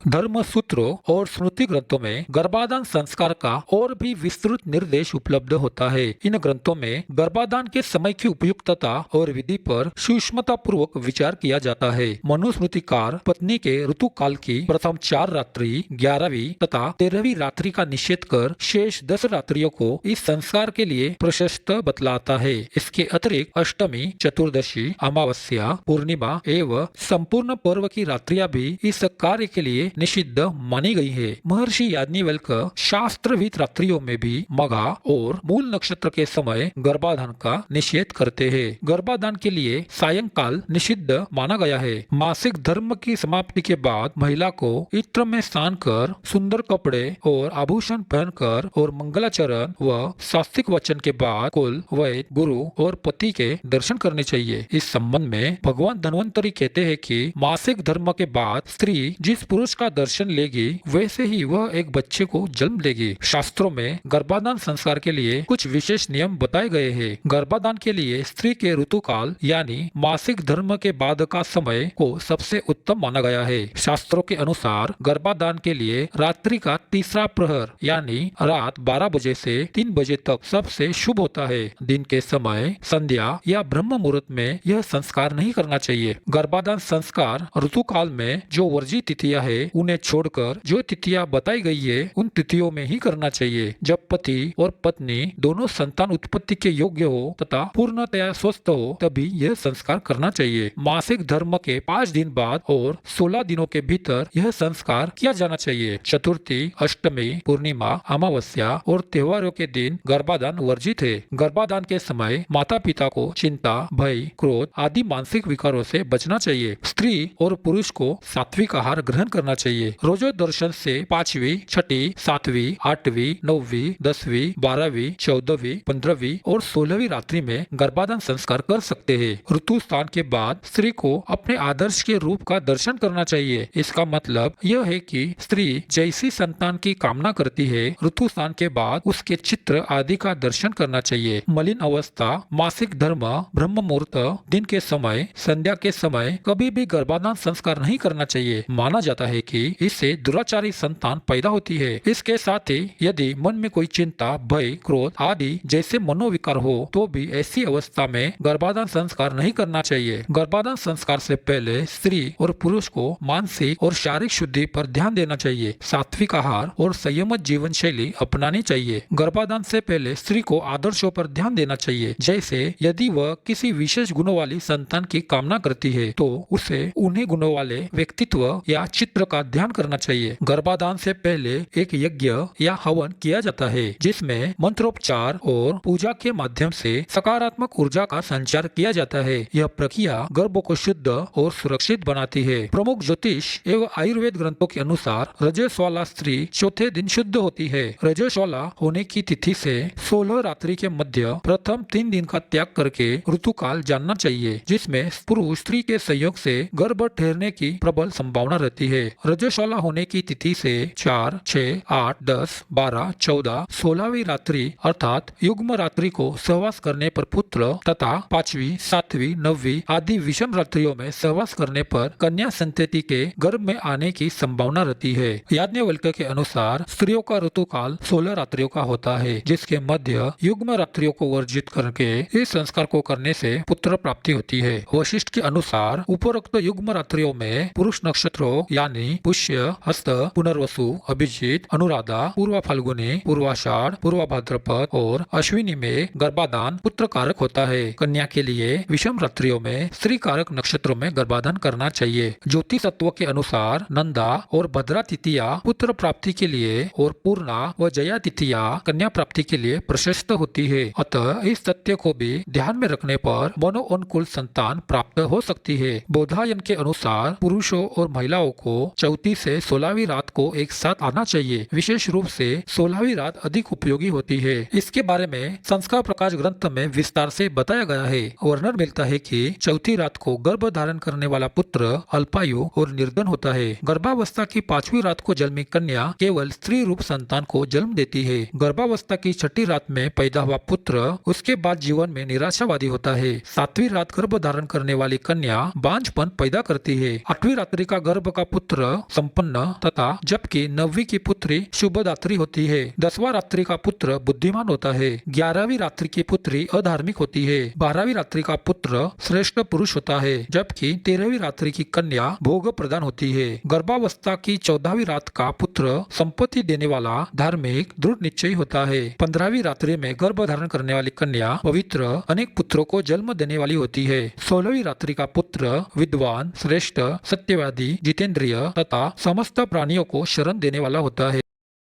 धर्म सूत्रों और स्मृति ग्रंथों में गर्भाधान संस्कार का और भी विस्तृत निर्देश उपलब्ध होता है। इन ग्रंथों में गर्भाधान के समय की उपयुक्तता और विधि पर सूक्ष्मता पूर्वक विचार किया जाता है। मनुस्मृतिकार पत्नी के ऋतुकाल की प्रथम 4 रात्रि, 11वीं तथा 13वीं रात्रि का निषेध कर शेष 10 रात्रियों को इस संस्कार के लिए प्रशस्त बतलाता है। इसके अतिरिक्त अष्टमी, चतुर्दशी, अमावस्या, पूर्णिमा एवं संपूर्ण पर्व की रात्रियां भी इस कार्य के लिए निषिद्ध मानी गई है। महर्षि याज्ञवल्क्य शास्त्रविद रात्रियों में भी मघा और मूल नक्षत्र के समय गर्भाधान का निषेध करते हैं। गर्भाधान के लिए सायंकाल निषिद्ध माना गया है। मासिक धर्म की समाप्ति के बाद महिला को इत्र में स्नान कर, सुंदर कपड़े और आभूषण पहनकर और मंगलाचरण व शास्त्रिक वचन के बाद कुल, वैद्य, गुरु और पति के दर्शन करने चाहिए। इस संबंध में भगवान धन्वंतरी कहते हैं कि मासिक धर्म के बाद स्त्री जिस पुरुष का दर्शन लेगी वैसे ही वह एक बच्चे को जन्म देगी। शास्त्रों में गर्भाधान संस्कार के लिए कुछ विशेष नियम बताए गए हैं। गर्भाधान के लिए स्त्री के ऋतुकाल यानी मासिक धर्म के बाद का समय को सबसे उत्तम माना गया है। शास्त्रों के अनुसार गर्भाधान के लिए रात्रि का तीसरा प्रहर यानी रात 12 बजे से 3 बजे तक सबसे शुभ होता है। दिन के समय संध्या या ब्रह्म मुहूर्त में यह संस्कार नहीं करना चाहिए। गर्भाधान संस्कार ऋतुकाल में जो वर्जित तिथियां है उन्हें छोड़कर जो तिथियां बताई गई है उन तिथियों में ही करना चाहिए। जब पति और पत्नी दोनों संतान उत्पत्ति के योग्य हो तथा पूर्णतया स्वस्थ हो तभी यह संस्कार करना चाहिए। मासिक धर्म के 5 दिन बाद और 16 दिनों के भीतर यह संस्कार किया जाना चाहिए। चतुर्थी, अष्टमी, पूर्णिमा, अमावस्या और त्योहारों के दिन गर्भाधान वर्जित है। गर्भाधान के समय माता पिता को चिंता, भय, क्रोध आदि मानसिक विकारों से बचना चाहिए। स्त्री और पुरुष को सात्विक आहार ग्रहण करना चाहिए। रोजो दर्शन से 5वीं, 6ठी, 7वीं, 8वीं, 9वीं, 10वीं, 12वीं, 14वीं, 15वीं और 16वीं रात्रि में गर्भाधान संस्कार कर सकते हैं। ऋतु स्नान के बाद स्त्री को अपने आदर्श के रूप का दर्शन करना चाहिए। इसका मतलब यह है कि स्त्री जैसी संतान की कामना करती है ऋतु स्नान के बाद उसके चित्र आदि का दर्शन करना चाहिए। मलिन अवस्था, मासिक धर्म, ब्रह्म मुहूर्त, दिन के समय, संध्या के समय कभी भी गर्भाधान संस्कार नहीं करना चाहिए। माना जाता है कि इससे दुराचारी संतान पैदा होती है। इसके साथ ही यदि मन में कोई चिंता, भय, क्रोध आदि जैसे मनोविकार हो तो भी ऐसी अवस्था में गर्भाधान संस्कार नहीं करना चाहिए। गर्भाधान संस्कार से पहले स्त्री और पुरुष को मानसिक और शारीरिक शुद्धि पर ध्यान देना चाहिए। सात्विक आहार और संयमित जीवन शैली अपनानी चाहिए। गर्भाधान से पहले स्त्री को आदर्शों पर ध्यान देना चाहिए। जैसे यदि वह किसी विशेष गुणों वाली संतान की कामना करती है तो उसे उन्हीं गुणों वाले व्यक्तित्व या चित्र का ध्यान करना चाहिए। गर्भाधान से पहले एक यज्ञ या हवन किया जाता है जिसमें मंत्रोपचार और पूजा के माध्यम से सकारात्मक ऊर्जा का संचार किया जाता है। यह प्रक्रिया गर्भ को शुद्ध और सुरक्षित बनाती है। प्रमुख ज्योतिष एवं आयुर्वेद ग्रंथों के अनुसार रजस वाला स्त्री चौथे दिन शुद्ध होती है। रजस वाला होने की तिथि से 16 रात्रि के मध्य प्रथम 3 दिन का त्याग करके ऋतुकाल जानना चाहिए जिसमें पुरुष स्त्री के संयोग से गर्भ ठहरने की प्रबल संभावना रहती है। रजस्वाला होने की तिथि से 4, 6, 8, 10, 12, 14, 16वीं रात्रि अर्थात युग्म रात्रि को सहवास करने पर पुत्र तथा 5वीं, 7वीं, 9वीं आदि विषम रात्रियों में सहवास करने पर कन्या संतति के गर्भ में आने की संभावना रहती है। याज्ञवल्क्य के अनुसार स्त्रियों का ऋतुकाल 16 रात्रियों का होता है जिसके मध्य युग्म रात्रियों को वर्जित करके इस संस्कार को करने से पुत्र प्राप्ति होती है। वशिष्ठ के अनुसार उपरोक्त युग्म रात्रियों में पुरुष नक्षत्रों यानी पुष्य, हस्त, पुनर्वसु, अभिजीत, अनुराधा, पूर्वा फाल्गुनी, पूर्वाषाढ़, पूर्वा भाद्रपद और अश्विनी में गर्भाधान पुत्र कारक होता है। कन्या के लिए विषम रात्रियों में स्त्री कारक नक्षत्रों में गर्भाधान करना चाहिए। ज्योतिष तत्व के अनुसार नंदा और भद्रा तिथियां पुत्र प्राप्ति के लिए और पूर्णा व जया तिथियां कन्या प्राप्ति के लिए प्रशस्त होती है। अतः इस तथ्य को भी ध्यान में रखने पर मनोअनुकूल संतान प्राप्त हो सकती है। बौधायन के अनुसार पुरुषों और महिलाओं को चौथी से 16वीं रात को एक साथ आना चाहिए। विशेष रूप से 16वीं रात अधिक उपयोगी होती है। इसके बारे में संस्कार प्रकाश ग्रंथ में विस्तार से बताया गया है। वर्णन मिलता है कि चौथी रात को गर्भ धारण करने वाला पुत्र अल्पायु और निर्धन होता है। गर्भावस्था की 5वीं रात को जन्मी कन्या केवल स्त्री रूप संतान को जन्म देती है। गर्भावस्था की 6ठी रात में पैदा हुआ पुत्र उसके बाद जीवन में निराशावादी होता है। 7वीं रात गर्भ धारण करने वाली कन्या बांझपन पैदा करती है। 8वीं रात्रि का गर्भ का पुत्र संपन्न तथा जबकि 9वीं की पुत्री शुभदात्री होती है। 10वां रात्रि का पुत्र बुद्धिमान होता है। 11वीं रात्रि की पुत्री अधार्मिक होती है। 12वीं रात्रि का पुत्र श्रेष्ठ पुरुष होता है, जबकि 13वीं रात्रि की कन्या भोग प्रदान होती है। गर्भावस्था की 14वीं रात का पुत्र संपत्ति देने वाला, धार्मिक, दृढ़ निश्चयी होता है। 15वीं रात्रि में गर्भ धारण करने वाली कन्या पवित्र, अनेक पुत्रों को जन्म देने वाली होती है। 16वीं रात्रि का पुत्र विद्वान, श्रेष्ठ, सत्यवादी, जितेंद्रिय तथा समस्त प्राणियों को शरण देने वाला होता है।